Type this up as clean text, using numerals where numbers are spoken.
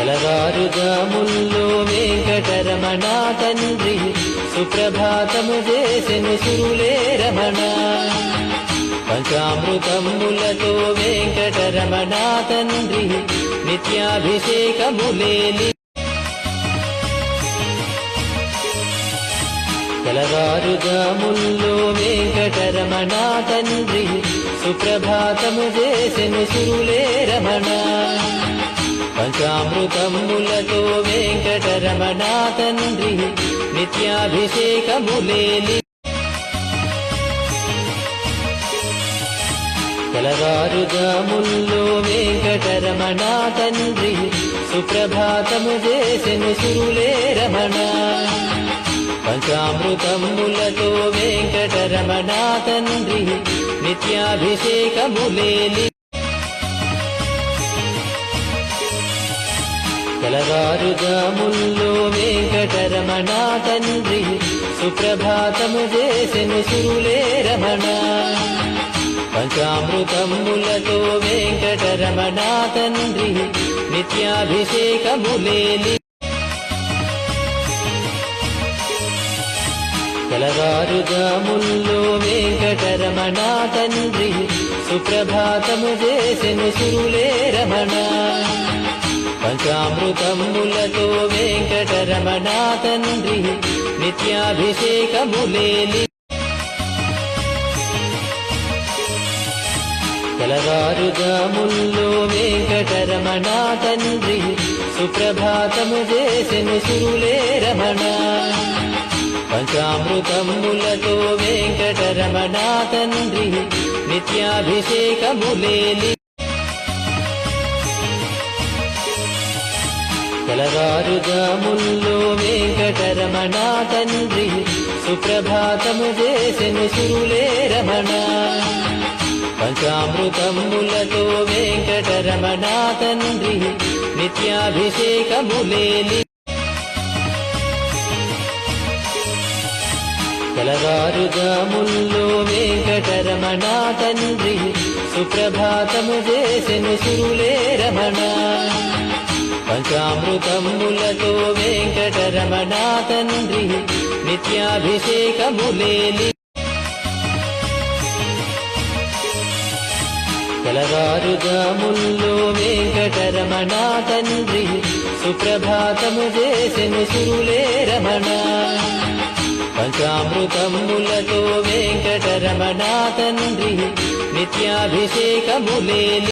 తెలవారుజాముల్లో వెంకటరమణ తండ్రి సుప్రభాతము చేసెను సురులే రమణ. పంచామృతములతో వెంకటరమణ తండ్రి నిత్యాభిషేకములేలి. తెలవారుజాముల్లో వెంకటరమణ తండ్రి సుప్రభాతము చేసెను సురులే రమణ. పంచామృతములతో వెంకటరమణ తండ్రి నిత్యాభిషేకములేలి. తెలవారుజాముల్లో వెంకటరమణ తండ్రి సుప్రభాతము చేసెను సురులే రమణ. పంచామృతములతో వెంకటరమణ తండ్రి నిత్యాభిషేకములేలి. తెలవారుజాముల్లో వెంకటరమణ తండ్రి సుప్రభాతము చేసెను సురులే రమణ. పంచామృతములతో వెంకటరమణ తండ్రి నిత్యాభిషేకములేలి. తెలవారుజాముల్లో వెంకటరమణ తండ్రి సుప్రభాతము చేసెను సురులే రమణ. పంచామృతములతో వెంకటరమణ తండ్రి నిత్యాభిషేకములేలి. తెలవారుజాముల్లో వెంకటరమణ తండ్రి సుప్రభాతము చేసెను సురులే రమణ. పంచామృతములతో వెంకటరమణ తండ్రి నిత్యాభిషేకములేలి. తెలవారుజాముల్లో వెంకటరమణ తండ్రి సుప్రభాతము చేసెను సురులే రమణ. పంచామృతములతో వెంకటరమణ తండ్రి నిత్యాభిషేకములేలి. తెలవారుజాముల్లో వెంకటరమణ తండ్రి సుప్రభాతము చేసెను సురులే రమణ. పంచామృతములతో వెంకటరమణ తండ్రి నిత్యాభిషేకములేలి. తెలవారుజాముల్లో వెంకటరమణ తండ్రి సుప్రభాతము చేసెను సురులే రమణ. పంచామృతములతో వెంకటరమణ తండ్రి నిత్యాభిషేకములేలి.